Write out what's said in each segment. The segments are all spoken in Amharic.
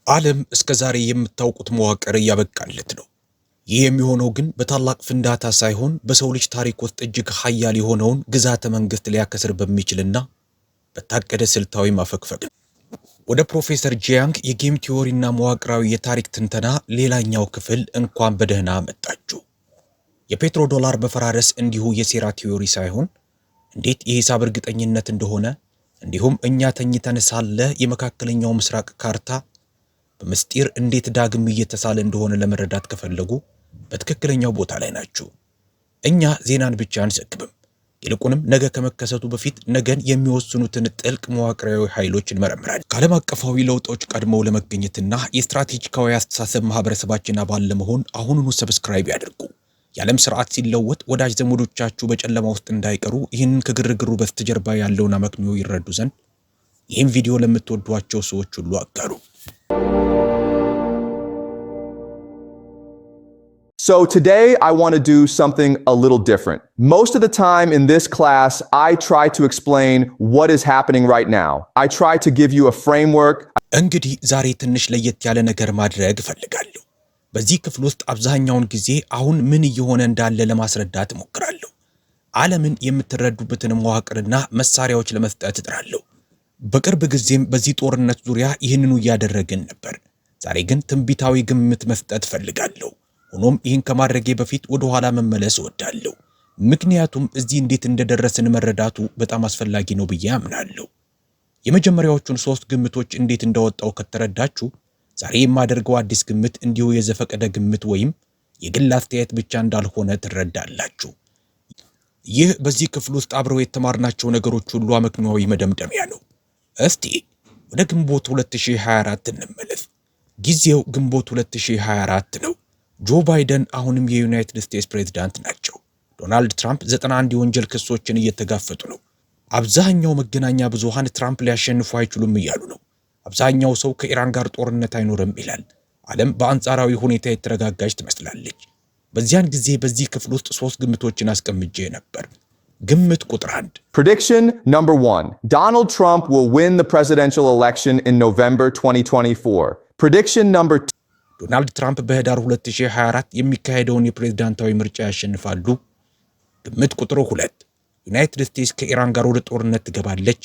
ዓለም እስከዛሬ የምታውቁት መዋቅር እያበቃለት ነው። ይህ የሚሆነው ግን በታላቅ ፍንዳታ ሳይሆን በሰው ልጅ ታሪክ ውስጥ እጅግ ኃያል የሆነውን ግዛተ መንግስት ሊያከስር በሚችልና በታቀደ ስልታዊ ማፈግፈግ ነው። ወደ ፕሮፌሰር ጂያንግ የጌም ቲዎሪና መዋቅራዊ የታሪክ ትንተና ሌላኛው ክፍል እንኳን በደህና መጣችሁ። የፔትሮ ዶላር መፈራረስ እንዲሁ የሴራ ቲዎሪ ሳይሆን እንዴት የሂሳብ እርግጠኝነት እንደሆነ እንዲሁም እኛ ተኝተን ሳለ የመካከለኛው ምስራቅ ካርታ በምስጢር እንዴት ዳግም እየተሳለ እንደሆነ ለመረዳት ከፈለጉ በትክክለኛው ቦታ ላይ ናችሁ። እኛ ዜናን ብቻ አንዘግብም። ይልቁንም ነገ ከመከሰቱ በፊት ነገን የሚወስኑትን ጥልቅ መዋቅራዊ ኃይሎች እንመረምራለን። ከዓለም አቀፋዊ ለውጦች ቀድመው ለመገኘትና የስትራቴጂካዊ አስተሳሰብ ማህበረሰባችን አባል ለመሆን አሁኑኑ ሰብስክራይብ ያድርጉ። የዓለም ስርዓት ሲለወጥ ወዳጅ ዘመዶቻችሁ በጨለማ ውስጥ እንዳይቀሩ ይህንን ከግርግሩ በስተጀርባ ያለውን አመክንዮ ይረዱ ዘንድ ይህን ቪዲዮ ለምትወዷቸው ሰዎች ሁሉ አጋሩ። So today I want to do something a little different. Most of the time in this class, I try to explain what is happening right now. I try to give you a framework. እንግዲህ ዛሬ ትንሽ ለየት ያለ ነገር ማድረግ እፈልጋለሁ። በዚህ ክፍል ውስጥ አብዛኛውን ጊዜ አሁን ምን እየሆነ እንዳለ ለማስረዳት እሞክራለሁ። ዓለምን የምትረዱበትን መዋቅርና መሳሪያዎች ለመስጠት እጥራለሁ። በቅርብ ጊዜም በዚህ ጦርነት ዙሪያ ይህንኑ እያደረግን ነበር። ዛሬ ግን ትንቢታዊ ግምት መስጠት እፈልጋለሁ። ሆኖም ይህን ከማድረጌ በፊት ወደ ኋላ መመለስ እወዳለሁ። ምክንያቱም እዚህ እንዴት እንደደረስን መረዳቱ በጣም አስፈላጊ ነው ብዬ አምናለሁ። የመጀመሪያዎቹን 3 ግምቶች እንዴት እንዳወጣው ከተረዳችሁ ዛሬ የማደርገው አዲስ ግምት እንዲሁ የዘፈቀደ ግምት ወይም የግል አስተያየት ብቻ እንዳልሆነ ትረዳላችሁ። ይህ በዚህ ክፍል ውስጥ አብረው የተማርናቸው ነገሮች ሁሉ አመክንዮአዊ መደምደሚያ ነው። እስቲ ወደ ግንቦት 2024 እንመለስ። ጊዜው ግንቦት 2024 ነው። ጆ ባይደን አሁንም የዩናይትድ ስቴትስ ፕሬዝዳንት ናቸው። ዶናልድ ትራምፕ 91 የወንጀል ክሶችን እየተጋፈጡ ነው። አብዛኛው መገናኛ ብዙሃን ትራምፕ ሊያሸንፉ አይችሉም እያሉ ነው። አብዛኛው ሰው ከኢራን ጋር ጦርነት አይኖርም ይላል። ዓለም በአንጻራዊ ሁኔታ የተረጋጋች ትመስላለች። በዚያን ጊዜ በዚህ ክፍል ውስጥ 3 ግምቶችን አስቀምጬ ነበር። ግምት ቁጥር 1 Prediction number 1. Donald Trump will win the presidential election in November 2024. Prediction number 2. ዶናልድ ትራምፕ በህዳር 2024 የሚካሄደውን የፕሬዝዳንታዊ ምርጫ ያሸንፋሉ። ግምት ቁጥር 2 ዩናይትድ ስቴትስ ከኢራን ጋር ወደ ጦርነት ትገባለች።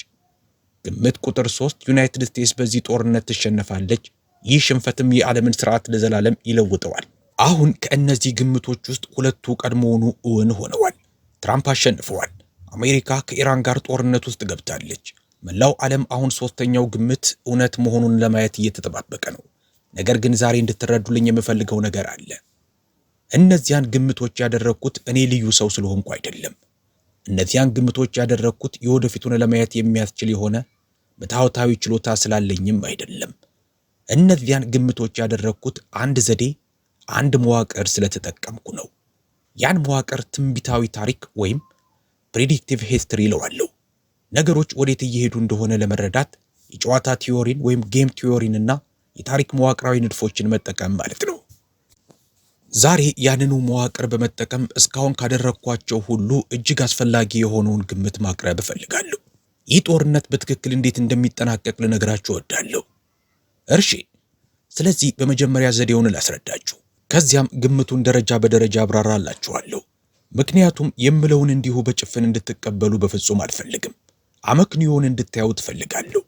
ግምት ቁጥር 3 ዩናይትድ ስቴትስ በዚህ ጦርነት ትሸነፋለች። ይህ ሽንፈትም የዓለምን ስርዓት ለዘላለም ይለውጠዋል። አሁን ከእነዚህ ግምቶች ውስጥ ሁለቱ ቀድሞውኑ እውን ሆነዋል። ትራምፕ አሸንፈዋል። አሜሪካ ከኢራን ጋር ጦርነት ውስጥ ገብታለች። መላው ዓለም አሁን ሶስተኛው ግምት እውነት መሆኑን ለማየት እየተጠባበቀ ነው። ነገር ግን ዛሬ እንድትረዱልኝ የምፈልገው ነገር አለ። እነዚያን ግምቶች ያደረኩት እኔ ልዩ ሰው ስለሆንኩ አይደለም። እነዚያን ግምቶች ያደረኩት የወደፊቱን ለማየት የሚያስችል የሆነ በታውታዊ ችሎታ ስላለኝም አይደለም። እነዚያን ግምቶች ያደረኩት አንድ ዘዴ፣ አንድ መዋቅር ስለተጠቀምኩ ነው። ያን መዋቅር ትንቢታዊ ታሪክ ወይም ፕሬዲክቲቭ ሂስትሪ ይለዋለሁ። ነገሮች ወዴት እየሄዱ እንደሆነ ለመረዳት የጨዋታ ቲዮሪን ወይም ጌም ቲዮሪንና የታሪክ መዋቅራዊ ንድፎችን መጠቀም ማለት ነው። ዛሬ ያንኑ መዋቅር በመጠቀም እስካሁን ካደረኳቸው ሁሉ እጅግ አስፈላጊ የሆነውን ግምት ማቅረብ እፈልጋለሁ። ይህ ጦርነት በትክክል እንዴት እንደሚጠናቀቅ ልነግራችሁ እወዳለሁ። እርሺ፣ ስለዚህ በመጀመሪያ ዘዴውን ላስረዳችሁ። ከዚያም ግምቱን ደረጃ በደረጃ አብራራላችኋለሁ። ምክንያቱም የምለውን እንዲሁ በጭፍን እንድትቀበሉ በፍጹም አልፈልግም። አመክንዮውን እንድታዩ ትፈልጋለሁ።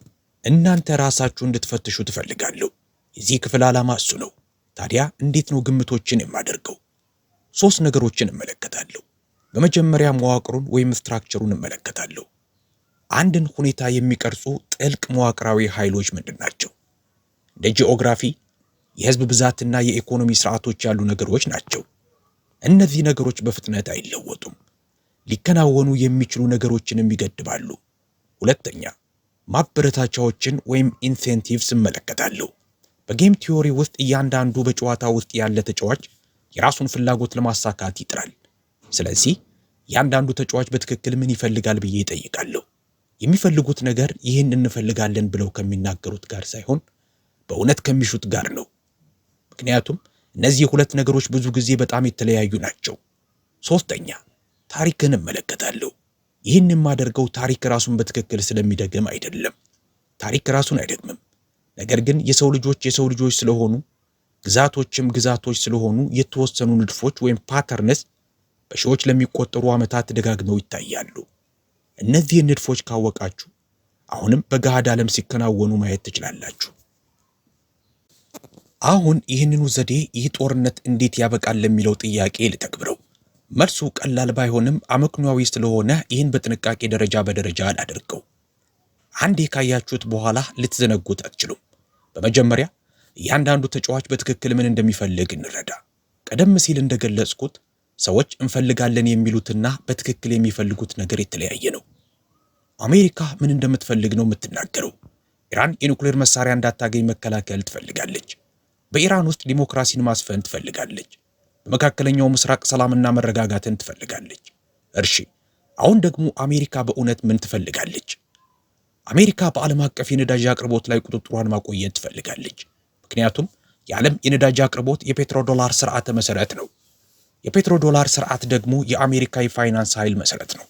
እናንተ ራሳችሁ እንድትፈትሹ ትፈልጋለሁ። የዚህ ክፍል ዓላማ እሱ ነው። ታዲያ እንዴት ነው ግምቶችን የማደርገው? 3 ነገሮችን እመለከታለሁ። በመጀመሪያ መዋቅሩን ወይም ስትራክቸሩን እመለከታለሁ። አንድን ሁኔታ የሚቀርጹ ጥልቅ መዋቅራዊ ኃይሎች ምንድን ናቸው? እንደ ጂኦግራፊ፣ የህዝብ ብዛትና የኢኮኖሚ ስርዓቶች ያሉ ነገሮች ናቸው። እነዚህ ነገሮች በፍጥነት አይለወጡም። ሊከናወኑ የሚችሉ ነገሮችንም ይገድባሉ። ሁለተኛ ማበረታቻዎችን ወይም ኢንሴንቲቭስ እመለከታለሁ። በጌም ቲዮሪ ውስጥ እያንዳንዱ በጨዋታ ውስጥ ያለ ተጫዋች የራሱን ፍላጎት ለማሳካት ይጥራል። ስለዚህ እያንዳንዱ ተጫዋች በትክክል ምን ይፈልጋል ብዬ እጠይቃለሁ። የሚፈልጉት ነገር ይህን እንፈልጋለን ብለው ከሚናገሩት ጋር ሳይሆን በእውነት ከሚሹት ጋር ነው። ምክንያቱም እነዚህ 2 ነገሮች ብዙ ጊዜ በጣም የተለያዩ ናቸው። ሶስተኛ ታሪክን እመለከታለሁ። ይህን የማደርገው ታሪክ ራሱን በትክክል ስለሚደግም አይደለም። ታሪክ ራሱን አይደግምም። ነገር ግን የሰው ልጆች ስለሆኑ ግዛቶች ስለሆኑ የተወሰኑ ንድፎች ወይም ፓተርንስ በሺዎች ለሚቆጠሩ ዓመታት ደጋግመው ይታያሉ። እነዚህን ንድፎች ካወቃችሁ አሁንም በገሃድ ዓለም ሲከናወኑ ማየት ትችላላችሁ። አሁን ይህንኑ ዘዴ ይህ ጦርነት እንዴት ያበቃል ለሚለው ጥያቄ ልተግብረው። መልሱ ቀላል ባይሆንም አመክንዮአዊ ስለሆነ ይህን በጥንቃቄ ደረጃ በደረጃ አላደርገው። አንዴ ካያችሁት በኋላ ልትዘነጉት አትችሉም። በመጀመሪያ እያንዳንዱ ተጫዋች በትክክል ምን እንደሚፈልግ እንረዳ። ቀደም ሲል እንደገለጽኩት ሰዎች እንፈልጋለን የሚሉትና በትክክል የሚፈልጉት ነገር የተለያየ ነው። አሜሪካ ምን እንደምትፈልግ ነው የምትናገረው። ኢራን የኒውክሌር መሳሪያ እንዳታገኝ መከላከል ትፈልጋለች። በኢራን ውስጥ ዲሞክራሲን ማስፈን ትፈልጋለች። በመካከለኛው ምስራቅ ሰላምና መረጋጋትን ትፈልጋለች። እርሺ፣ አሁን ደግሞ አሜሪካ በእውነት ምን ትፈልጋለች? አሜሪካ በዓለም አቀፍ የነዳጅ አቅርቦት ላይ ቁጥጥሯን ማቆየት ትፈልጋለች። ምክንያቱም የዓለም የነዳጅ አቅርቦት የፔትሮዶላር ስርዓተ መሰረት ነው። የፔትሮዶላር ስርዓት ደግሞ የአሜሪካ የፋይናንስ ኃይል መሰረት ነው።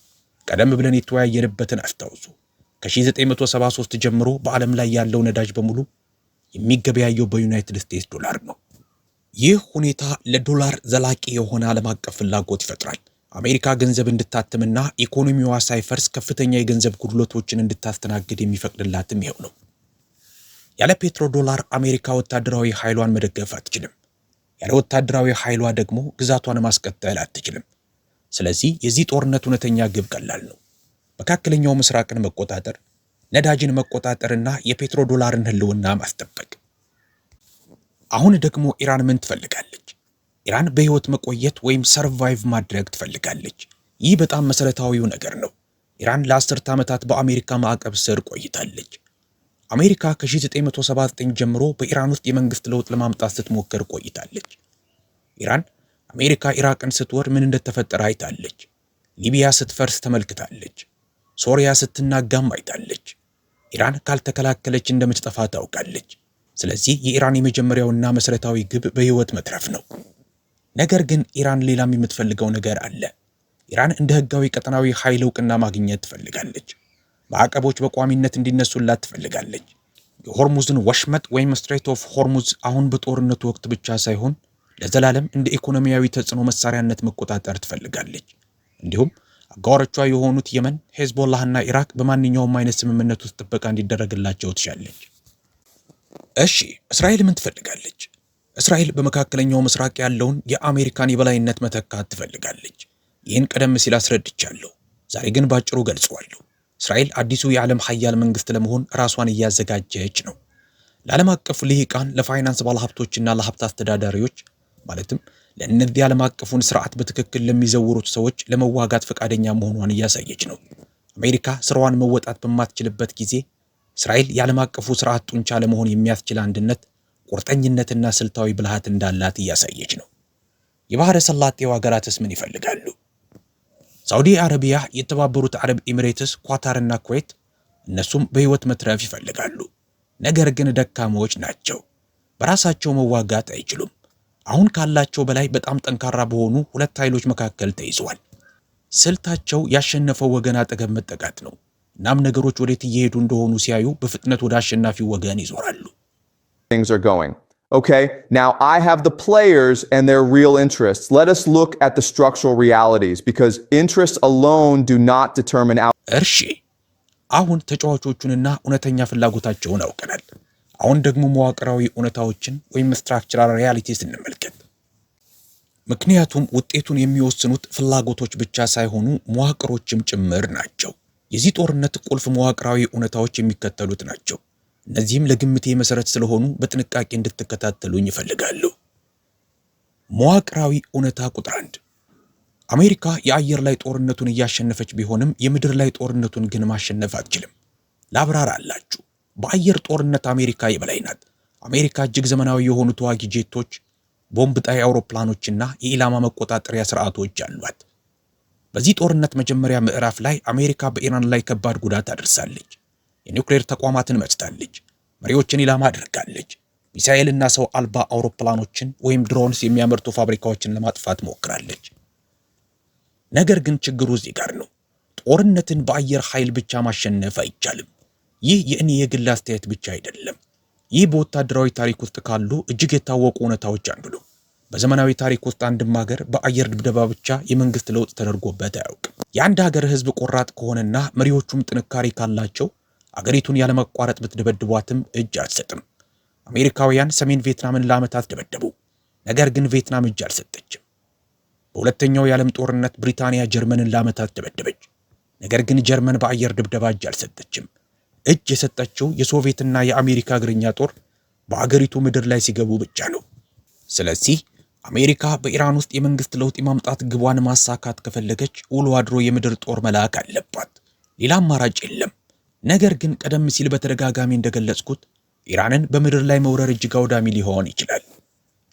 ቀደም ብለን የተወያየንበትን አስታውሱ። ከ1973 ጀምሮ በዓለም ላይ ያለው ነዳጅ በሙሉ የሚገበያየው በዩናይትድ ስቴትስ ዶላር ነው። ይህ ሁኔታ ለዶላር ዘላቂ የሆነ ዓለም አቀፍ ፍላጎት ይፈጥራል። አሜሪካ ገንዘብ እንድታትምና ኢኮኖሚዋ ሳይፈርስ ከፍተኛ የገንዘብ ጉድለቶችን እንድታስተናግድ የሚፈቅድላትም ይኸው ነው። ያለ ፔትሮዶላር አሜሪካ ወታደራዊ ኃይሏን መደገፍ አትችልም። ያለ ወታደራዊ ኃይሏ ደግሞ ግዛቷን ማስቀጠል አትችልም። ስለዚህ የዚህ ጦርነት እውነተኛ ግብ ቀላል ነው። መካከለኛው ምስራቅን መቆጣጠር፣ ነዳጅን መቆጣጠርና የፔትሮዶላርን ህልውና ማስጠበቅ። አሁን ደግሞ ኢራን ምን ትፈልጋለች? ኢራን በህይወት መቆየት ወይም ሰርቫይቭ ማድረግ ትፈልጋለች። ይህ በጣም መሰረታዊው ነገር ነው። ኢራን ለ10 ዓመታት በአሜሪካ ማዕቀብ ስር ቆይታለች። አሜሪካ ከ1979 ጀምሮ በኢራን ውስጥ የመንግስት ለውጥ ለማምጣት ስትሞክር ቆይታለች። ኢራን አሜሪካ ኢራቅን ስትወር ምን እንደተፈጠረ አይታለች። ሊቢያ ስትፈርስ ተመልክታለች። ሶሪያ ስትናጋም አይታለች። ኢራን ካልተከላከለች እንደምትጠፋ ታውቃለች። ስለዚህ የኢራን የመጀመሪያውና መሰረታዊ ግብ በህይወት መትረፍ ነው። ነገር ግን ኢራን ሌላም የምትፈልገው ነገር አለ። ኢራን እንደ ህጋዊ ቀጠናዊ ኃይል እውቅና ማግኘት ትፈልጋለች። ማዕቀቦች በቋሚነት እንዲነሱላት ትፈልጋለች። የሆርሙዝን ወሽመጥ ወይም ስትሬት ኦፍ ሆርሙዝ አሁን በጦርነቱ ወቅት ብቻ ሳይሆን ለዘላለም እንደ ኢኮኖሚያዊ ተጽዕኖ መሳሪያነት መቆጣጠር ትፈልጋለች። እንዲሁም አጋሮቿ የሆኑት የመን፣ ሄዝቦላህና ኢራቅ በማንኛውም አይነት ስምምነት ውስጥ ጥበቃ እንዲደረግላቸው ትሻለች። እሺ፣ እስራኤል ምን ትፈልጋለች? እስራኤል በመካከለኛው ምስራቅ ያለውን የአሜሪካን የበላይነት መተካት ትፈልጋለች። ይህን ቀደም ሲል አስረድቻለሁ። ዛሬ ግን ባጭሩ ገልጸዋለሁ። እስራኤል አዲሱ የዓለም ሀያል መንግስት ለመሆን ራሷን እያዘጋጀች ነው። ለዓለም አቀፍ ልሂቃን፣ ለፋይናንስ ባለሀብቶችና ለሀብት አስተዳዳሪዎች ማለትም ለእነዚህ ዓለም አቀፉን ስርዓት በትክክል ለሚዘውሩት ሰዎች ለመዋጋት ፈቃደኛ መሆኗን እያሳየች ነው። አሜሪካ ስራዋን መወጣት በማትችልበት ጊዜ እስራኤል የዓለም አቀፉ ስርዓት ጡንቻ ለመሆን የሚያስችል አንድነት፣ ቁርጠኝነትና ስልታዊ ብልሃት እንዳላት እያሳየች ነው። የባህረ ሰላጤው ሀገራትስ ምን ይፈልጋሉ? ሳዑዲ አረቢያ፣ የተባበሩት አረብ ኤሚሬትስ፣ ኳታርና ኩዌት እነሱም በህይወት መትረፍ ይፈልጋሉ። ነገር ግን ደካሞች ናቸው። በራሳቸው መዋጋት አይችሉም። አሁን ካላቸው በላይ በጣም ጠንካራ በሆኑ ሁለት ኃይሎች መካከል ተይዘዋል። ስልታቸው ያሸነፈው ወገን አጠገብ መጠጋት ነው። እናም ነገሮች ወዴት እየሄዱ እንደሆኑ ሲያዩ በፍጥነት ወደ አሸናፊው ወገን ይዞራሉ። Things are going. Okay, now I have the players and their real interests. Let us look at the structural realities because interests alone do not determine out. እርሺ፣ አሁን ተጫዋቾቹንና እውነተኛ ፍላጎታቸውን አውቀናል። አሁን ደግሞ መዋቅራዊ እውነታዎችን ወይም ስትራክቸራል ሪያሊቲስ እንመልከት። ምክንያቱም ውጤቱን የሚወስኑት ፍላጎቶች ብቻ ሳይሆኑ መዋቅሮችም ጭምር ናቸው። የዚህ ጦርነት ቁልፍ መዋቅራዊ እውነታዎች የሚከተሉት ናቸው። እነዚህም ለግምቴ መሰረት ስለሆኑ በጥንቃቄ እንድትከታተሉኝ ይፈልጋሉ። መዋቅራዊ እውነታ ቁጥር 1፣ አሜሪካ የአየር ላይ ጦርነቱን እያሸነፈች ቢሆንም የምድር ላይ ጦርነቱን ግን ማሸነፍ አትችልም። ላብራራ አላችሁ። በአየር ጦርነት አሜሪካ የበላይ ናት። አሜሪካ እጅግ ዘመናዊ የሆኑ ተዋጊ ጄቶች፣ ቦምብ ጣይ አውሮፕላኖችና የኢላማ መቆጣጠሪያ ስርዓቶች አሏት። በዚህ ጦርነት መጀመሪያ ምዕራፍ ላይ አሜሪካ በኢራን ላይ ከባድ ጉዳት አድርሳለች። የኒውክሌር ተቋማትን መትታለች። መሪዎችን ኢላማ አድርጋለች። ሚሳኤልና ሰው አልባ አውሮፕላኖችን ወይም ድሮንስ የሚያመርቱ ፋብሪካዎችን ለማጥፋት ሞክራለች። ነገር ግን ችግሩ እዚህ ጋር ነው። ጦርነትን በአየር ኃይል ብቻ ማሸነፍ አይቻልም። ይህ የእኔ የግል አስተያየት ብቻ አይደለም። ይህ በወታደራዊ ታሪክ ውስጥ ካሉ እጅግ የታወቁ እውነታዎች አንዱ ነው። በዘመናዊ ታሪክ ውስጥ አንድም ሀገር በአየር ድብደባ ብቻ የመንግስት ለውጥ ተደርጎበት አያውቅም። የአንድ ሀገር ህዝብ ቆራጥ ከሆነና መሪዎቹም ጥንካሬ ካላቸው አገሪቱን ያለመቋረጥ ብትደበድቧትም እጅ አትሰጥም። አሜሪካውያን ሰሜን ቪየትናምን ለዓመታት ደበደቡ። ነገር ግን ቪየትናም እጅ አልሰጠችም። በሁለተኛው የዓለም ጦርነት ብሪታንያ ጀርመንን ለዓመታት ደበደበች። ነገር ግን ጀርመን በአየር ድብደባ እጅ አልሰጠችም። እጅ የሰጠችው የሶቪየትና የአሜሪካ እግረኛ ጦር በአገሪቱ ምድር ላይ ሲገቡ ብቻ ነው። ስለዚህ አሜሪካ በኢራን ውስጥ የመንግስት ለውጥ ማምጣት ግቧን ማሳካት ከፈለገች ውሎ አድሮ የምድር ጦር መላክ አለባት። ሌላ አማራጭ የለም። ነገር ግን ቀደም ሲል በተደጋጋሚ እንደገለጽኩት ኢራንን በምድር ላይ መውረር እጅግ አውዳሚ ሊሆን ይችላል።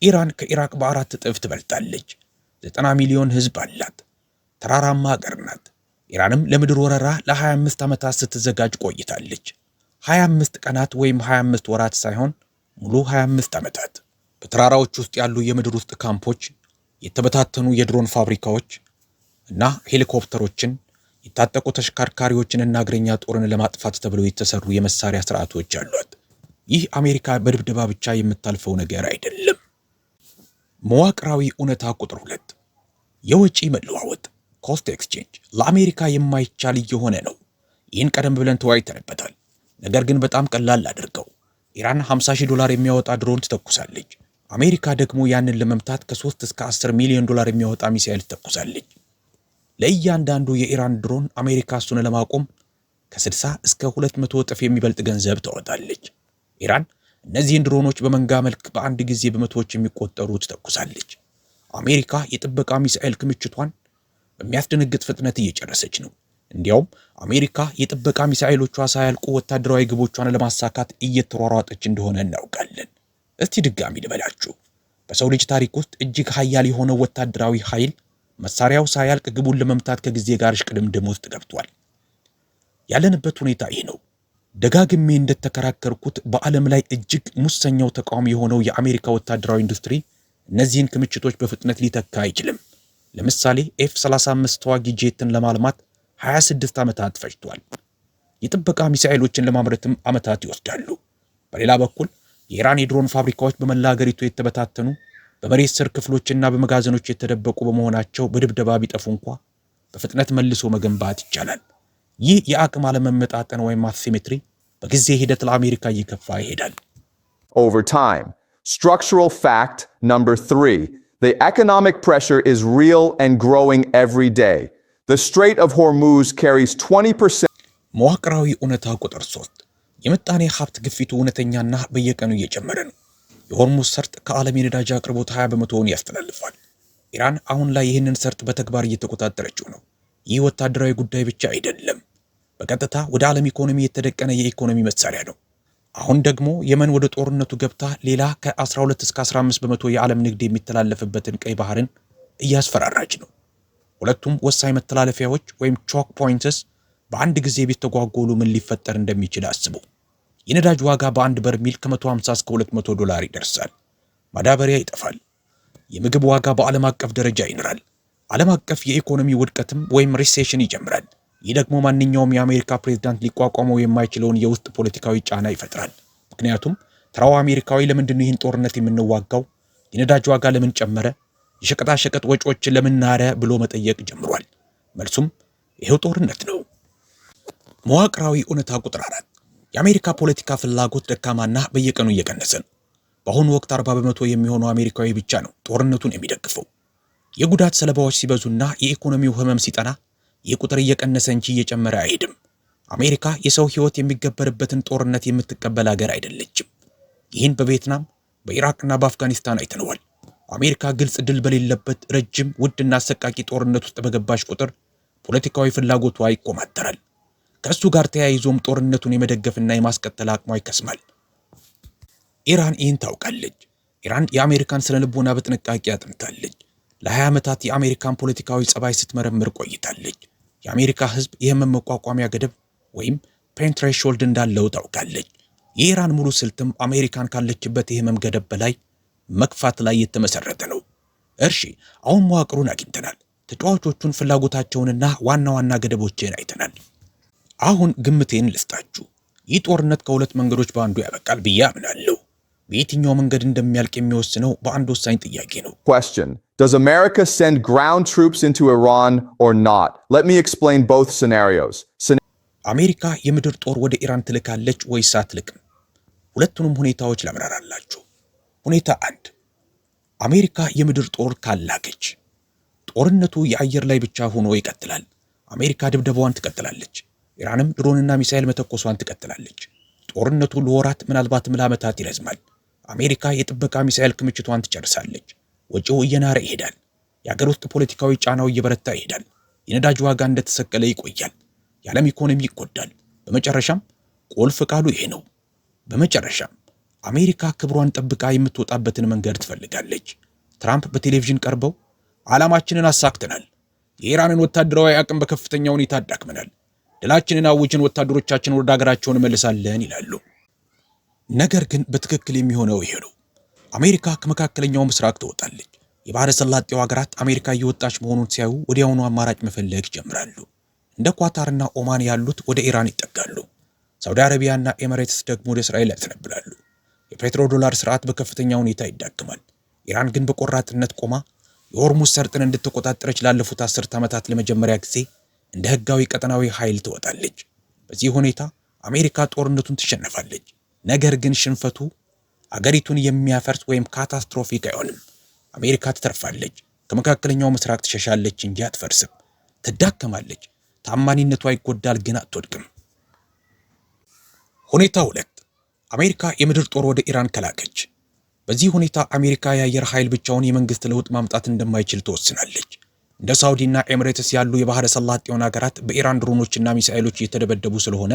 ኢራን ከኢራቅ በ4 እጥፍ ትበልጣለች። 90 ሚሊዮን ህዝብ አላት። ተራራማ አገር ናት። ኢራንም ለምድር ወረራ ለ25 ዓመታት ስትዘጋጅ ቆይታለች። 25 ቀናት ወይም 25 ወራት ሳይሆን ሙሉ 25 ዓመታት። በተራራዎች ውስጥ ያሉ የምድር ውስጥ ካምፖች፣ የተበታተኑ የድሮን ፋብሪካዎች እና ሄሊኮፕተሮችን፣ የታጠቁ ተሽከርካሪዎችንና እግረኛ ጦርን ለማጥፋት ተብለው የተሰሩ የመሳሪያ ስርዓቶች አሏት። ይህ አሜሪካ በድብደባ ብቻ የምታልፈው ነገር አይደለም። መዋቅራዊ እውነታ ቁጥር 2 የወጪ መለዋወጥ ኮስት ኤክስቼንጅ ለአሜሪካ የማይቻል እየሆነ ነው። ይህን ቀደም ብለን ተወያይተንበታል። ነገር ግን በጣም ቀላል አድርገው ኢራን $50,000 የሚያወጣ ድሮን ትተኩሳለች። አሜሪካ ደግሞ ያንን ለመምታት ከ3 እስከ 10 ሚሊዮን ዶላር የሚያወጣ ሚሳኤል ትተኩሳለች። ለእያንዳንዱ የኢራን ድሮን አሜሪካ እሱን ለማቆም ከ60 እስከ 200 እጥፍ የሚበልጥ ገንዘብ ታወጣለች። ኢራን እነዚህን ድሮኖች በመንጋ መልክ በአንድ ጊዜ በመቶዎች የሚቆጠሩ ትተኩሳለች። አሜሪካ የጥበቃ ሚሳኤል ክምችቷን በሚያስደነግጥ ፍጥነት እየጨረሰች ነው። እንዲያውም አሜሪካ የጥበቃ ሚሳኤሎቿ ሳያልቁ ወታደራዊ ግቦቿን ለማሳካት እየተሯሯጠች እንደሆነ እናውቃለን። እስቲ ድጋሚ ልበላችሁ። በሰው ልጅ ታሪክ ውስጥ እጅግ ኃያል የሆነው ወታደራዊ ኃይል መሳሪያው ሳያልቅ ግቡን ለመምታት ከጊዜ ጋር እሽቅድምድም ውስጥ ገብቷል። ያለንበት ሁኔታ ይህ ነው። ደጋግሜ እንደተከራከርኩት በዓለም ላይ እጅግ ሙሰኛው ተቋም የሆነው የአሜሪካ ወታደራዊ ኢንዱስትሪ እነዚህን ክምችቶች በፍጥነት ሊተካ አይችልም። ለምሳሌ F-35 ተዋጊ ጄትን ለማልማት 26 ዓመታት ፈጅቷል። የጥበቃ ሚሳኤሎችን ለማምረትም ዓመታት ይወስዳሉ። በሌላ በኩል የኢራን የድሮን ፋብሪካዎች በመላ ሀገሪቱ የተበታተኑ በመሬት ስር ክፍሎችና በመጋዘኖች የተደበቁ በመሆናቸው በድብደባ ቢጠፉ እንኳ በፍጥነት መልሶ መገንባት ይቻላል። ይህ የአቅም አለመመጣጠን ወይም አሲሜትሪ በጊዜ ሂደት ለአሜሪካ እየከፋ ይሄዳል። Over time. Structural fact number 3. The economic pressure is real and growing every day. The Strait of Hormuz carries 20%. መዋቅራዊ እውነታ ቁጥር 3 የምጣኔ ሀብት ግፊቱ እውነተኛና በየቀኑ እየጨመረ ነው። የሆርሙዝ ሰርጥ ከዓለም የነዳጅ አቅርቦት 20% ያስተላልፋል። ኢራን አሁን ላይ ይህንን ሰርጥ በተግባር እየተቆጣጠረችው ነው። ይህ ወታደራዊ ጉዳይ ብቻ አይደለም፣ በቀጥታ ወደ ዓለም ኢኮኖሚ የተደቀነ የኢኮኖሚ መሳሪያ ነው። አሁን ደግሞ የመን ወደ ጦርነቱ ገብታ ሌላ ከ12 እስከ 15% የዓለም ንግድ የሚተላለፍበትን ቀይ ባህርን እያስፈራራች ነው። ሁለቱም ወሳኝ መተላለፊያዎች ወይም ቾክ ፖይንትስ በአንድ ጊዜ ቢተጓጎሉ ምን ሊፈጠር እንደሚችል አስቡ። የነዳጅ ዋጋ በአንድ በርሜል ከ150 እስከ $200 ይደርሳል። ማዳበሪያ ይጠፋል። የምግብ ዋጋ በዓለም አቀፍ ደረጃ ይንራል። ዓለም አቀፍ የኢኮኖሚ ውድቀትም ወይም ሪሴሽን ይጀምራል። ይህ ደግሞ ማንኛውም የአሜሪካ ፕሬዝዳንት ሊቋቋመው የማይችለውን የውስጥ ፖለቲካዊ ጫና ይፈጥራል። ምክንያቱም ተራው አሜሪካዊ ለምንድነው ይህን ጦርነት የምንዋጋው? የነዳጅ ዋጋ ለምን ጨመረ? የሸቀጣሸቀጥ ወጪዎችን ለምን ናረ ብሎ መጠየቅ ጀምሯል። መልሱም ይሄው ጦርነት ነው። መዋቅራዊ እውነታ ቁጥር 4 የአሜሪካ ፖለቲካ ፍላጎት ደካማና በየቀኑ እየቀነሰ ነው። በአሁኑ ወቅት 40% የሚሆነው አሜሪካዊ ብቻ ነው ጦርነቱን የሚደግፈው። የጉዳት ሰለባዎች ሲበዙና የኢኮኖሚው ህመም ሲጠና ይህ ቁጥር እየቀነሰ እንጂ እየጨመረ አይሄድም። አሜሪካ የሰው ህይወት የሚገበርበትን ጦርነት የምትቀበል ሀገር አይደለችም። ይህን በቪየትናም በኢራቅና በአፍጋኒስታን አይተነዋል። አሜሪካ ግልጽ ድል በሌለበት ረጅም ውድና አሰቃቂ ጦርነት ውስጥ በገባች ቁጥር ፖለቲካዊ ፍላጎቷ ይቆማተራል። ከእሱ ጋር ተያይዞም ጦርነቱን የመደገፍና የማስቀጠል አቅሟ ይከስማል። ኢራን ይህን ታውቃለች። ኢራን የአሜሪካን ስነ ልቦና በጥንቃቄ አጥንታለች። ለ20 ዓመታት የአሜሪካን ፖለቲካዊ ጸባይ ስትመረምር ቆይታለች። የአሜሪካ ህዝብ የህመም መቋቋሚያ ገደብ ወይም ፔን ትሬሾልድ እንዳለው ታውቃለች። የኢራን ሙሉ ስልትም አሜሪካን ካለችበት የህመም ገደብ በላይ መክፋት ላይ የተመሰረተ ነው። እርሺ አሁን መዋቅሩን አግኝተናል። ተጫዋቾቹን ፍላጎታቸውንና ዋና ዋና ገደቦችን አይተናል። አሁን ግምቴን ልስጣችሁ። ይህ ጦርነት ከሁለት መንገዶች በአንዱ ያበቃል ብዬ አምናለሁ። በየትኛው መንገድ እንደሚያልቅ የሚወስነው በአንድ ወሳኝ ጥያቄ ነው። Question: Does America send ground troops into Iran or not? Let me explain both scenarios. አሜሪካ የምድር ጦር ወደ ኢራን ትልካለች ወይስ አትልክም? ሁለቱንም ሁኔታዎች ላብራራላችሁ። ሁኔታ 1: አሜሪካ የምድር ጦር ካላከች ጦርነቱ የአየር ላይ ብቻ ሆኖ ይቀጥላል። አሜሪካ ድብደባዋን ትቀጥላለች። ኢራንም ድሮንና ሚሳኤል መተኮሷን ትቀጥላለች። ጦርነቱ ለወራት ምናልባትም ለዓመታት ይረዝማል። አሜሪካ የጥበቃ ሚሳኤል ክምችቷን ትጨርሳለች። ወጪው እየናረ ይሄዳል። የአገር ውስጥ ፖለቲካዊ ጫናው እየበረታ ይሄዳል። የነዳጅ ዋጋ እንደተሰቀለ ይቆያል። የዓለም ኢኮኖሚ ይጎዳል። በመጨረሻም ቁልፍ ቃሉ ይሄ ነው። በመጨረሻም አሜሪካ ክብሯን ጠብቃ የምትወጣበትን መንገድ ትፈልጋለች። ትራምፕ በቴሌቪዥን ቀርበው ዓላማችንን አሳክተናል፣ የኢራንን ወታደራዊ አቅም በከፍተኛ ሁኔታ አዳክመናል፣ ድላችንን አውጅን፣ ወታደሮቻችን ወደ ሀገራቸውን መልሳለን ይላሉ። ነገር ግን በትክክል የሚሆነው ይሄ ነው። አሜሪካ ከመካከለኛው ምስራቅ ትወጣለች። የባህረ ሰላጤው ሀገራት አሜሪካ እየወጣች መሆኑን ሲያዩ ወዲያውኑ አማራጭ መፈለግ ይጀምራሉ። እንደ ኳታርና ኦማን ያሉት ወደ ኢራን ይጠጋሉ። ሳውዲ አረቢያና ኤሚሬትስ ደግሞ ወደ እስራኤል ያዘነብላሉ። የፔትሮ ዶላር ስርዓት በከፍተኛ ሁኔታ ይዳክማል። ኢራን ግን በቆራጥነት ቆማ የሆርሙዝ ሰርጥን እንድትቆጣጠረች ላለፉት 10 ዓመታት ለመጀመሪያ ጊዜ እንደ ህጋዊ ቀጠናዊ ኃይል ትወጣለች። በዚህ ሁኔታ አሜሪካ ጦርነቱን ትሸነፋለች። ነገር ግን ሽንፈቱ አገሪቱን የሚያፈርስ ወይም ካታስትሮፊክ አይሆንም። አሜሪካ ትተርፋለች። ከመካከለኛው ምስራቅ ትሸሻለች እንጂ አትፈርስም። ትዳከማለች። ታማኒነቷ ይጎዳል፣ ግን አትወድቅም። ሁኔታ 2: አሜሪካ የምድር ጦር ወደ ኢራን ከላከች። በዚህ ሁኔታ አሜሪካ የአየር ኃይል ብቻውን የመንግስት ለውጥ ማምጣት እንደማይችል ትወስናለች። እንደ ሳውዲና ኤሚሬትስ ያሉ የባህረ ሰላጤውን ሀገራት በኢራን ድሮኖችና ሚሳኤሎች እየተደበደቡ ስለሆነ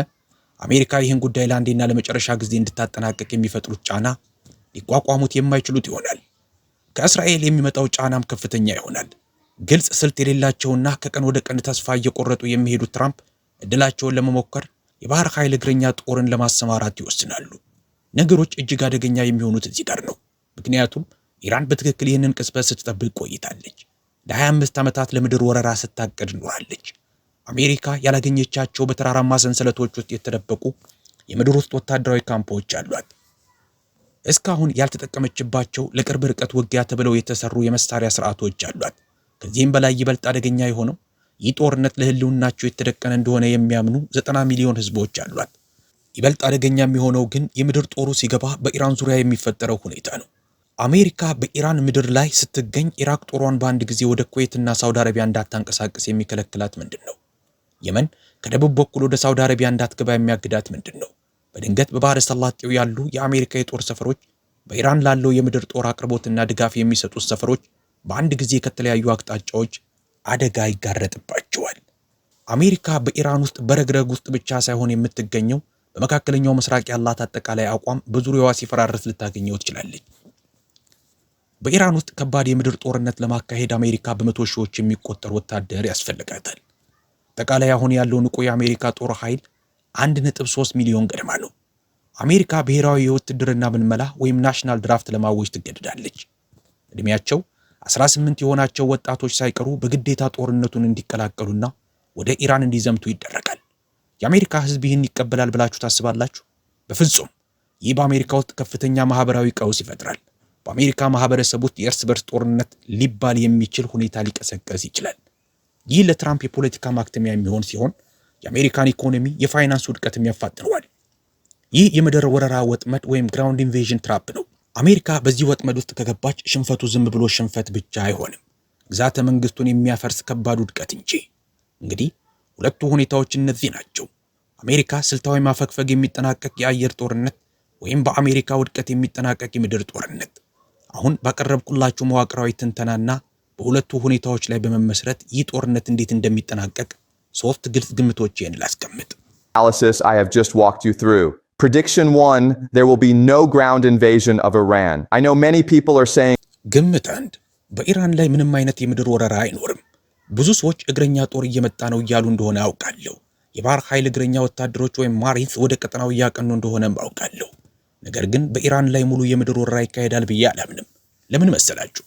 አሜሪካ ይህን ጉዳይ ለአንዴና ለመጨረሻ ጊዜ እንድታጠናቀቅ የሚፈጥሩት ጫና ሊቋቋሙት የማይችሉት ይሆናል። ከእስራኤል የሚመጣው ጫናም ከፍተኛ ይሆናል። ግልጽ ስልት የሌላቸውና ከቀን ወደ ቀን ተስፋ እየቆረጡ የሚሄዱት ትራምፕ እድላቸውን ለመሞከር የባህር ኃይል እግረኛ ጦርን ለማሰማራት ይወስናሉ። ነገሮች እጅግ አደገኛ የሚሆኑት እዚህ ጋር ነው። ምክንያቱም ኢራን በትክክል ይህንን ቅጽበት ስትጠብቅ ቆይታለች። ለ25 ዓመታት ለምድር ወረራ ስታቀድ ኖራለች። አሜሪካ ያላገኘቻቸው በተራራማ ሰንሰለቶች ውስጥ የተደበቁ የምድር ውስጥ ወታደራዊ ካምፖች አሏት። እስካሁን ያልተጠቀመችባቸው ለቅርብ ርቀት ውጊያ ተብለው የተሰሩ የመሳሪያ ስርዓቶች አሏት። ከዚህም በላይ ይበልጥ አደገኛ የሆነው ይህ ጦርነት ለህልውናቸው የተደቀነ እንደሆነ የሚያምኑ 90 ሚሊዮን ህዝቦች አሏት። ይበልጥ አደገኛ የሚሆነው ግን የምድር ጦሩ ሲገባ በኢራን ዙሪያ የሚፈጠረው ሁኔታ ነው። አሜሪካ በኢራን ምድር ላይ ስትገኝ ኢራቅ ጦሯን በአንድ ጊዜ ወደ ኩዌትና ሳውዲ አረቢያ እንዳታንቀሳቀስ የሚከለክላት ምንድን ነው? የመን ከደቡብ በኩል ወደ ሳውዲ አረቢያ እንዳትገባ የሚያግዳት ምንድን ነው? በድንገት በባህረ ሰላጤው ያሉ የአሜሪካ የጦር ሰፈሮች በኢራን ላለው የምድር ጦር አቅርቦትና ድጋፍ የሚሰጡት ሰፈሮች በአንድ ጊዜ ከተለያዩ አቅጣጫዎች አደጋ ይጋረጥባቸዋል። አሜሪካ በኢራን ውስጥ በረግረግ ውስጥ ብቻ ሳይሆን የምትገኘው በመካከለኛው ምስራቅ ያላት አጠቃላይ አቋም በዙሪያዋ ሲፈራረስ ልታገኘው ትችላለች። በኢራን ውስጥ ከባድ የምድር ጦርነት ለማካሄድ አሜሪካ በመቶ ሺዎች የሚቆጠር ወታደር ያስፈልጋታል። አጠቃላይ አሁን ያለው ንቁ የአሜሪካ ጦር ኃይል 1.3 ሚሊዮን ገደማ ነው። አሜሪካ ብሔራዊ የውትድርና ምልመላ ወይም ናሽናል ድራፍት ለማወጅ ትገደዳለች። እድሜያቸው 18 የሆናቸው ወጣቶች ሳይቀሩ በግዴታ ጦርነቱን እንዲቀላቀሉና ወደ ኢራን እንዲዘምቱ ይደረጋል። የአሜሪካ ሕዝብ ይህን ይቀበላል ብላችሁ ታስባላችሁ? በፍጹም። ይህ በአሜሪካ ውስጥ ከፍተኛ ማህበራዊ ቀውስ ይፈጥራል። በአሜሪካ ማህበረሰብ ውስጥ የእርስ በርስ ጦርነት ሊባል የሚችል ሁኔታ ሊቀሰቀስ ይችላል። ይህ ለትራምፕ የፖለቲካ ማክተሚያ የሚሆን ሲሆን የአሜሪካን ኢኮኖሚ የፋይናንስ ውድቀትም ያፋጥነዋል። ይህ የምድር ወረራ ወጥመድ ወይም ግራውንድ ኢንቬዥን ትራፕ ነው። አሜሪካ በዚህ ወጥመድ ውስጥ ከገባች ሽንፈቱ ዝም ብሎ ሽንፈት ብቻ አይሆንም፣ ግዛተ መንግስቱን የሚያፈርስ ከባድ ውድቀት እንጂ። እንግዲህ ሁለቱ ሁኔታዎች እነዚህ ናቸው። አሜሪካ ስልታዊ ማፈግፈግ የሚጠናቀቅ የአየር ጦርነት ወይም በአሜሪካ ውድቀት የሚጠናቀቅ የምድር ጦርነት። አሁን ባቀረብኩላችሁ መዋቅራዊ ትንተናና በሁለቱ ሁኔታዎች ላይ በመመስረት ይህ ጦርነት እንዴት እንደሚጠናቀቅ ሶስት ግልጽ ግምቶችን ላስቀምጥ። Analysis I have just walked you through. Prediction 1, there will be no ground invasion of Iran. I know many people are saying ግምት 1 በኢራን ላይ ምንም አይነት የምድር ወረራ አይኖርም። ብዙ ሰዎች እግረኛ ጦር እየመጣ ነው እያሉ እንደሆነ አውቃለሁ። የባህር ኃይል እግረኛ ወታደሮች ወይም ማሪንስ ወደ ቀጠናው እያቀኑ እንደሆነም አውቃለሁ። ነገር ግን በኢራን ላይ ሙሉ የምድር ወረራ ይካሄዳል ብዬ አላምንም። ለምን መሰላችሁ?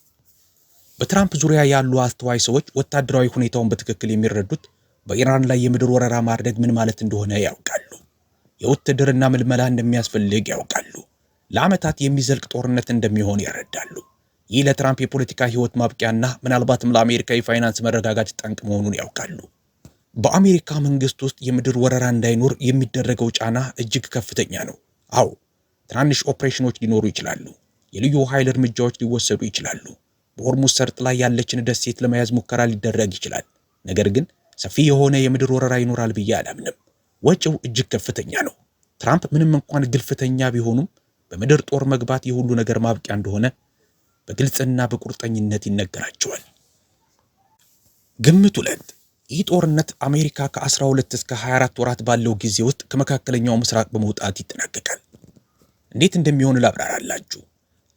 በትራምፕ ዙሪያ ያሉ አስተዋይ ሰዎች ወታደራዊ ሁኔታውን በትክክል የሚረዱት በኢራን ላይ የምድር ወረራ ማድረግ ምን ማለት እንደሆነ ያውቃሉ። የውትድርና ምልመላ እንደሚያስፈልግ ያውቃሉ። ለዓመታት የሚዘልቅ ጦርነት እንደሚሆን ይረዳሉ። ይህ ለትራምፕ የፖለቲካ ህይወት ማብቂያና ምናልባትም ለአሜሪካ የፋይናንስ መረጋጋት ጠንቅ መሆኑን ያውቃሉ። በአሜሪካ መንግስት ውስጥ የምድር ወረራ እንዳይኖር የሚደረገው ጫና እጅግ ከፍተኛ ነው። አዎ፣ ትናንሽ ኦፕሬሽኖች ሊኖሩ ይችላሉ። የልዩ ኃይል እርምጃዎች ሊወሰዱ ይችላሉ። በሆርሙዝ ሰርጥ ላይ ያለችን ደሴት ለመያዝ ሙከራ ሊደረግ ይችላል። ነገር ግን ሰፊ የሆነ የምድር ወረራ ይኖራል ብዬ አላምንም። ወጪው እጅግ ከፍተኛ ነው። ትራምፕ ምንም እንኳን ግልፍተኛ ቢሆኑም በምድር ጦር መግባት የሁሉ ነገር ማብቂያ እንደሆነ በግልጽና በቁርጠኝነት ይነገራቸዋል። ግምት 2 ይህ ጦርነት አሜሪካ ከ12 እስከ 24 ወራት ባለው ጊዜ ውስጥ ከመካከለኛው ምስራቅ በመውጣት ይጠናቀቃል። እንዴት እንደሚሆን ላብራራላችሁ።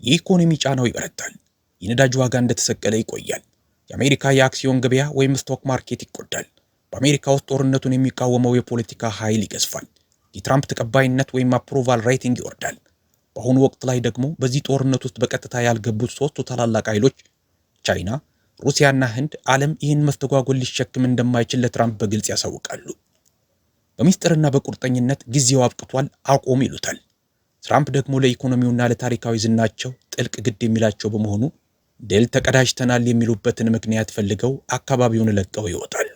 የኢኮኖሚ ጫናው ይበረታል። የነዳጅ ዋጋ እንደተሰቀለ ይቆያል። የአሜሪካ የአክሲዮን ገበያ ወይም ስቶክ ማርኬት ይጎዳል። በአሜሪካ ውስጥ ጦርነቱን የሚቃወመው የፖለቲካ ኃይል ይገዝፋል። የትራምፕ ተቀባይነት ወይም አፕሮቫል ሬቲንግ ይወርዳል። በአሁኑ ወቅት ላይ ደግሞ በዚህ ጦርነት ውስጥ በቀጥታ ያልገቡት ሶስቱ ታላላቅ ኃይሎች ቻይና፣ ሩሲያና ህንድ ዓለም ይህን መስተጓጎል ሊሸክም እንደማይችል ለትራምፕ በግልጽ ያሳውቃሉ። በሚስጥርና በቁርጠኝነት ጊዜው አብቅቷል አቆም ይሉታል። ትራምፕ ደግሞ ለኢኮኖሚውና ለታሪካዊ ዝናቸው ጥልቅ ግድ የሚላቸው በመሆኑ ድል ተቀዳጅተናል የሚሉበትን ምክንያት ፈልገው አካባቢውን ለቀው ይወጣሉ።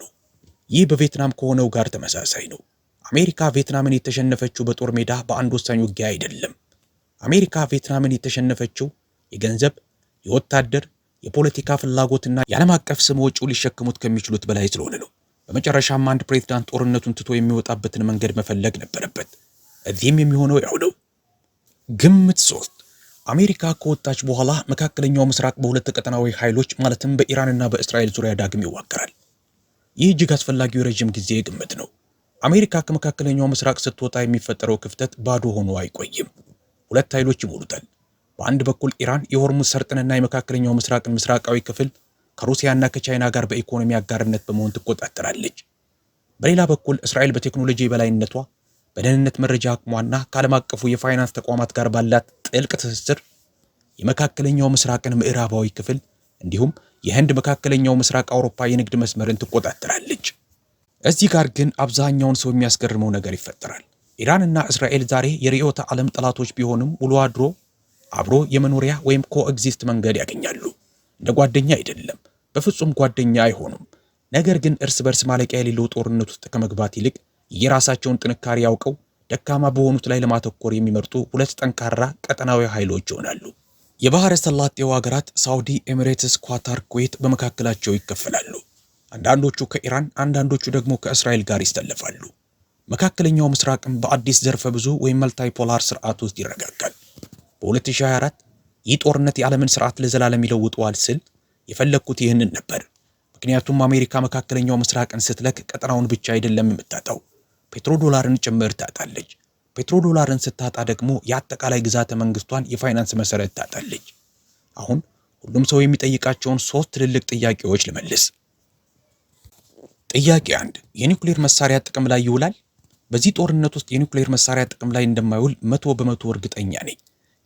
ይህ በቪየትናም ከሆነው ጋር ተመሳሳይ ነው። አሜሪካ ቪየትናምን የተሸነፈችው በጦር ሜዳ በአንድ ወሳኝ ውጊያ አይደለም። አሜሪካ ቪየትናምን የተሸነፈችው የገንዘብ፣ የወታደር፣ የፖለቲካ ፍላጎትና የዓለም አቀፍ ስም ወጪው ሊሸከሙት ከሚችሉት በላይ ስለሆነ ነው። በመጨረሻም አንድ ፕሬዝዳንት ጦርነቱን ትቶ የሚወጣበትን መንገድ መፈለግ ነበረበት። እዚህም የሚሆነው ያው ነው። ግምት 3 አሜሪካ ከወጣች በኋላ መካከለኛው ምስራቅ በሁለት ቀጠናዊ ኃይሎች ማለትም በኢራንና በእስራኤል ዙሪያ ዳግም ይዋቀራል። ይህ እጅግ አስፈላጊው የረጅም ጊዜ ግምት ነው። አሜሪካ ከመካከለኛው ምስራቅ ስትወጣ የሚፈጠረው ክፍተት ባዶ ሆኖ አይቆይም። ሁለት ኃይሎች ይሞሉታል። በአንድ በኩል ኢራን የሆርሙዝ ሰርጥንና የመካከለኛው ምስራቅን ምስራቃዊ ክፍል ከሩሲያና ከቻይና ጋር በኢኮኖሚ አጋርነት በመሆን ትቆጣጠራለች። በሌላ በኩል እስራኤል በቴክኖሎጂ የበላይነቷ፣ በደህንነት መረጃ አቅሟና ከዓለም አቀፉ የፋይናንስ ተቋማት ጋር ባላት ጥልቅ ትስስር የመካከለኛው ምስራቅን ምዕራባዊ ክፍል እንዲሁም የህንድ መካከለኛው ምስራቅ አውሮፓ የንግድ መስመርን ትቆጣጠራለች። እዚህ ጋር ግን አብዛኛውን ሰው የሚያስገርመው ነገር ይፈጠራል። ኢራንና እስራኤል ዛሬ የርዕዮተ ዓለም ጠላቶች ቢሆንም ውሎ አድሮ አብሮ የመኖሪያ ወይም ኮኤግዚስት መንገድ ያገኛሉ። እንደ ጓደኛ አይደለም፣ በፍጹም ጓደኛ አይሆኑም። ነገር ግን እርስ በርስ ማለቂያ የሌለው ጦርነት ውስጥ ከመግባት ይልቅ የራሳቸውን ጥንካሬ ያውቀው ደካማ በሆኑት ላይ ለማተኮር የሚመርጡ ሁለት ጠንካራ ቀጠናዊ ኃይሎች ይሆናሉ። የባህረ ሰላጤው ሀገራት ሳውዲ፣ ኤሚሬትስ፣ ኳታር፣ ኩዌት በመካከላቸው ይከፈላሉ። አንዳንዶቹ ከኢራን አንዳንዶቹ ደግሞ ከእስራኤል ጋር ይሰለፋሉ። መካከለኛው ምስራቅም በአዲስ ዘርፈ ብዙ ወይም መልታይፖላር ስርዓት ውስጥ ይረጋጋል። በ2024 ይህ ጦርነት የዓለምን ስርዓት ለዘላለም ይለውጠዋል ስል የፈለግኩት ይህንን ነበር። ምክንያቱም አሜሪካ መካከለኛው ምስራቅን ስትለክ ቀጠናውን ብቻ አይደለም የምታጣው፣ ፔትሮ ዶላርን ጭምር ታጣለች። ፔትሮ ዶላርን ስታጣ ደግሞ የአጠቃላይ ግዛተ መንግስቷን የፋይናንስ መሰረት ታጣለች። አሁን ሁሉም ሰው የሚጠይቃቸውን 3 ትልልቅ ጥያቄዎች ልመልስ። ጥያቄ 1 የኒውክሌር መሳሪያ ጥቅም ላይ ይውላል? በዚህ ጦርነት ውስጥ የኒውክሌር መሳሪያ ጥቅም ላይ እንደማይውል 100% እርግጠኛ ነኝ።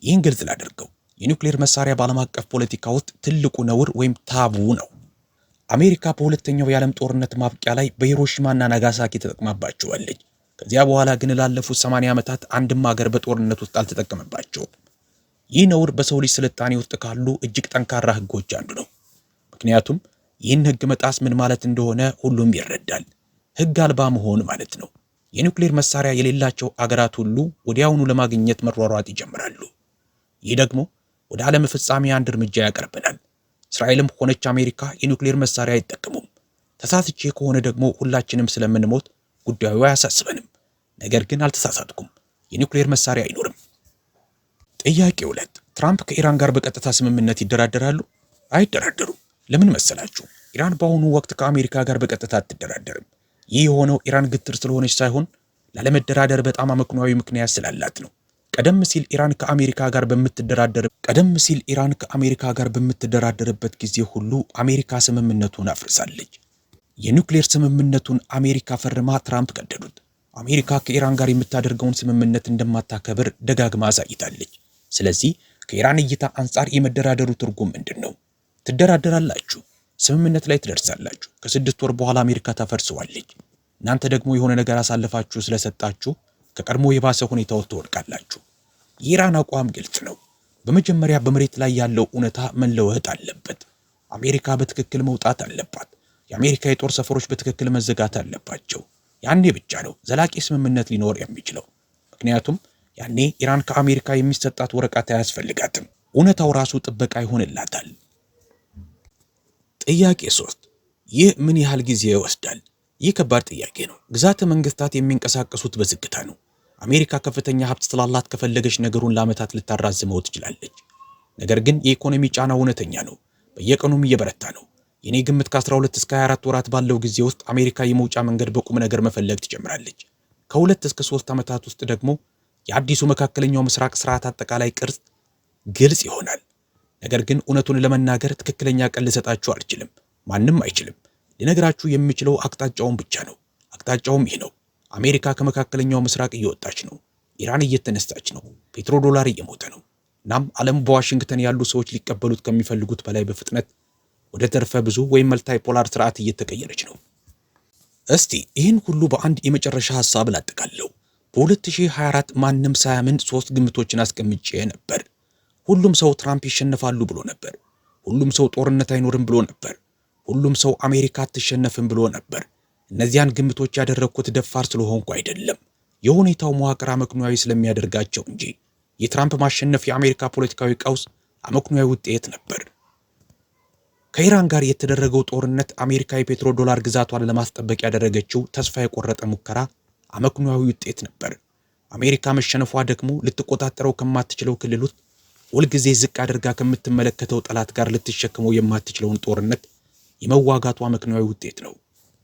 ይህን ግልጽ ላደርገው፣ የኒውክሌር መሳሪያ በዓለም አቀፍ ፖለቲካ ውስጥ ትልቁ ነውር ወይም ታቡ ነው። አሜሪካ በሁለተኛው የዓለም ጦርነት ማብቂያ ላይ በሂሮሺማና ናጋሳኪ ተጠቅማባቸዋለች። ከዚያ በኋላ ግን ላለፉት 80 ዓመታት አንድም ሀገር በጦርነት ውስጥ አልተጠቀመባቸውም። ይህ ነውር በሰው ልጅ ስልጣኔ ውስጥ ካሉ እጅግ ጠንካራ ህጎች አንዱ ነው። ምክንያቱም ይህን ህግ መጣስ ምን ማለት እንደሆነ ሁሉም ይረዳል። ህግ አልባ መሆን ማለት ነው። የኒውክሌር መሳሪያ የሌላቸው አገራት ሁሉ ወዲያውኑ ለማግኘት መሯሯጥ ይጀምራሉ። ይህ ደግሞ ወደ ዓለም ፍጻሜ አንድ እርምጃ ያቀርበናል። እስራኤልም ሆነች አሜሪካ የኒውክሌር መሳሪያ አይጠቀሙም። ተሳስቼ ከሆነ ደግሞ ሁላችንም ስለምንሞት ጉዳዩ አያሳስበንም። ነገር ግን አልተሳሳትኩም፣ የኒውክሌር መሳሪያ አይኖርም። ጥያቄ 2 ትራምፕ ከኢራን ጋር በቀጥታ ስምምነት ይደራደራሉ? አይደራደሩም። ለምን መሰላችሁ? ኢራን በአሁኑ ወቅት ከአሜሪካ ጋር በቀጥታ አትደራደርም። ይህ የሆነው ኢራን ግትር ስለሆነች ሳይሆን ላለመደራደር በጣም አመክንዮአዊ ምክንያት ስላላት ነው። ቀደም ሲል ኢራን ከአሜሪካ ጋር በምትደራደርበት ጊዜ ሁሉ አሜሪካ ስምምነቱን አፍርሳለች። የኒውክሌር ስምምነቱን አሜሪካ ፈርማ ትራምፕ ቀደዱት። አሜሪካ ከኢራን ጋር የምታደርገውን ስምምነት እንደማታከብር ደጋግማ አሳይታለች። ስለዚህ ከኢራን እይታ አንጻር የመደራደሩ ትርጉም ምንድን ነው? ትደራደራላችሁ፣ ስምምነት ላይ ትደርሳላችሁ። ከ6 ወር በኋላ አሜሪካ ታፈርሰዋለች። እናንተ ደግሞ የሆነ ነገር አሳልፋችሁ ስለሰጣችሁ ከቀድሞ የባሰ ሁኔታ ውስጥ ትወድቃላችሁ። የኢራን አቋም ግልጽ ነው። በመጀመሪያ በመሬት ላይ ያለው እውነታ መለወጥ አለበት። አሜሪካ በትክክል መውጣት አለባት። የአሜሪካ የጦር ሰፈሮች በትክክል መዘጋት አለባቸው። ያኔ ብቻ ነው ዘላቂ ስምምነት ሊኖር የሚችለው። ምክንያቱም ያኔ ኢራን ከአሜሪካ የሚሰጣት ወረቀት አያስፈልጋትም። እውነታው ራሱ ጥበቃ ይሆንላታል። ጥያቄ 3 ይህ ምን ያህል ጊዜ ይወስዳል? ይህ ከባድ ጥያቄ ነው። ግዛተ መንግስታት የሚንቀሳቀሱት በዝግታ ነው። አሜሪካ ከፍተኛ ሀብት ስላላት ከፈለገች ነገሩን ለዓመታት ልታራዝመው ትችላለች። ነገር ግን የኢኮኖሚ ጫና እውነተኛ ነው። በየቀኑም እየበረታ ነው። የኔ ግምት ከ12 እስከ 24 ወራት ባለው ጊዜ ውስጥ አሜሪካ የመውጫ መንገድ በቁም ነገር መፈለግ ትጀምራለች። ከ2 እስከ 3 ዓመታት ውስጥ ደግሞ የአዲሱ መካከለኛው ምስራቅ ስርዓት አጠቃላይ ቅርጽ ግልጽ ይሆናል። ነገር ግን እውነቱን ለመናገር ትክክለኛ ቀን ልሰጣችሁ አልችልም። ማንም አይችልም። ልነግራችሁ የምችለው አቅጣጫውን ብቻ ነው። አቅጣጫውም ይህ ነው። አሜሪካ ከመካከለኛው ምስራቅ እየወጣች ነው። ኢራን እየተነሳች ነው። ፔትሮ ዶላር እየሞተ ነው። እናም ዓለም በዋሽንግተን ያሉ ሰዎች ሊቀበሉት ከሚፈልጉት በላይ በፍጥነት ወደ ዘርፈ ብዙ ወይም መልታይ ፖላር ስርዓት እየተቀየረች ነው። እስቲ ይህን ሁሉ በአንድ የመጨረሻ ሐሳብ ላጠቃለው። በ2024 ማንም ሳያምን 3 ግምቶችን አስቀምጬ ነበር። ሁሉም ሰው ትራምፕ ይሸነፋሉ ብሎ ነበር። ሁሉም ሰው ጦርነት አይኖርም ብሎ ነበር። ሁሉም ሰው አሜሪካ አትሸነፍም ብሎ ነበር። እነዚያን ግምቶች ያደረግኩት ደፋር ስለሆንኩ አይደለም፣ የሁኔታው መዋቅር አመክንዮአዊ ስለሚያደርጋቸው እንጂ። የትራምፕ ማሸነፍ የአሜሪካ ፖለቲካዊ ቀውስ አመክንዮአዊ ውጤት ነበር። ከኢራን ጋር የተደረገው ጦርነት አሜሪካ የፔትሮ ዶላር ግዛቷን ለማስጠበቅ ያደረገችው ተስፋ የቆረጠ ሙከራ አመክንዮአዊ ውጤት ነበር። አሜሪካ መሸነፏ ደግሞ ልትቆጣጠረው ከማትችለው ክልል ውስጥ ሁልጊዜ ዝቅ አድርጋ ከምትመለከተው ጠላት ጋር ልትሸከመው የማትችለውን ጦርነት የመዋጋቷ አመክንዮአዊ ውጤት ነው።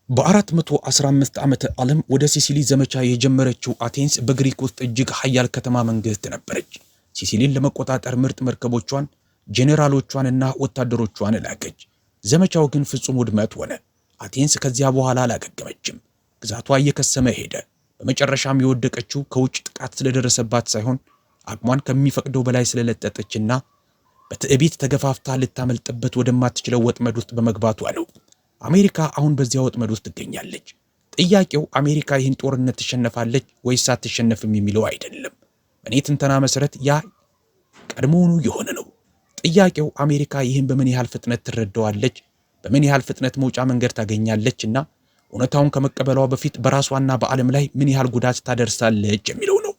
በ415 ዓመተ ዓለም ወደ ሲሲሊ ዘመቻ የጀመረችው አቴንስ በግሪክ ውስጥ እጅግ ኃያል ከተማ መንግስት ነበረች። ሲሲሊን ለመቆጣጠር ምርጥ መርከቦቿን፣ ጄኔራሎቿንና ወታደሮቿን ላከች። ዘመቻው ግን ፍጹም ውድመት ሆነ። አቴንስ ከዚያ በኋላ አላገገመችም። ግዛቷ እየከሰመ ሄደ። በመጨረሻም የወደቀችው ከውጭ ጥቃት ስለደረሰባት ሳይሆን አቅሟን ከሚፈቅደው በላይ ስለለጠጠችና በትዕቢት ተገፋፍታ ልታመልጥበት ወደማትችለው ወጥመድ ውስጥ በመግባቷ ነው። አሜሪካ አሁን በዚያ ወጥመድ ውስጥ ትገኛለች። ጥያቄው አሜሪካ ይህን ጦርነት ትሸነፋለች ወይስ አትሸነፍም የሚለው አይደለም። በእኔ ትንተና መሰረት ያ ቀድሞውኑ የሆነ ነው። ጥያቄው አሜሪካ ይህን በምን ያህል ፍጥነት ትረዳዋለች፣ በምን ያህል ፍጥነት መውጫ መንገድ ታገኛለች እና እውነታውን ከመቀበሏ በፊት በራሷና በዓለም ላይ ምን ያህል ጉዳት ታደርሳለች የሚለው ነው።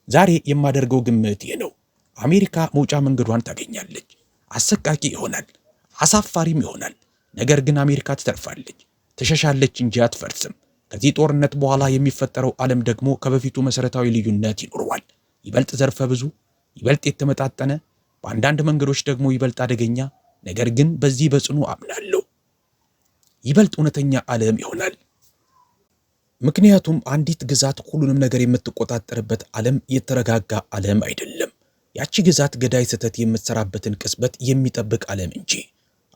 ዛሬ የማደርገው ግምት ይህ ነው። አሜሪካ መውጫ መንገዷን ታገኛለች። አሰቃቂ ይሆናል፣ አሳፋሪም ይሆናል። ነገር ግን አሜሪካ ትተርፋለች፣ ትሸሻለች እንጂ አትፈርስም። ከዚህ ጦርነት በኋላ የሚፈጠረው ዓለም ደግሞ ከበፊቱ መሰረታዊ ልዩነት ይኖረዋል። ይበልጥ ዘርፈ ብዙ፣ ይበልጥ የተመጣጠነ፣ በአንዳንድ መንገዶች ደግሞ ይበልጥ አደገኛ፣ ነገር ግን በዚህ በጽኑ አምናለሁ ይበልጥ እውነተኛ ዓለም ይሆናል። ምክንያቱም አንዲት ግዛት ሁሉንም ነገር የምትቆጣጠርበት ዓለም የተረጋጋ ዓለም አይደለም። ያቺ ግዛት ገዳይ ስህተት የምትሰራበትን ቅጽበት የሚጠብቅ ዓለም እንጂ።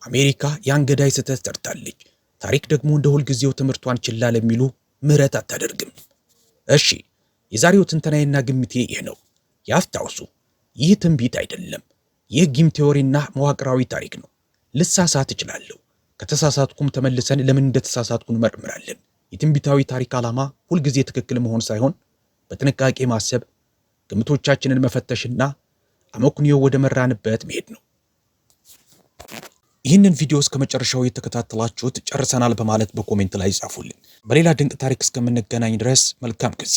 አሜሪካ ያን ገዳይ ስህተት ሰርታለች። ታሪክ ደግሞ እንደ ሁልጊዜው ትምህርቷን ችላ ለሚሉ ምህረት አታደርግም። እሺ፣ የዛሬው ትንተናዬና ግምቴ ይህ ነው። ያስታውሱ፣ ይህ ትንቢት አይደለም። ይህ ጊም ቴዎሪና መዋቅራዊ ታሪክ ነው። ልሳሳት እችላለሁ። ከተሳሳትኩም ተመልሰን ለምን እንደተሳሳትኩ እንመርምራለን። የትንቢታዊ ታሪክ ዓላማ ሁልጊዜ ትክክል መሆን ሳይሆን በጥንቃቄ ማሰብ፣ ግምቶቻችንን መፈተሽና አመክንዮ ወደ መራንበት መሄድ ነው። ይህንን ቪዲዮ እስከ መጨረሻው የተከታተላችሁት ጨርሰናል በማለት በኮሜንት ላይ ጻፉልን። በሌላ ድንቅ ታሪክ እስከምንገናኝ ድረስ መልካም ጊዜ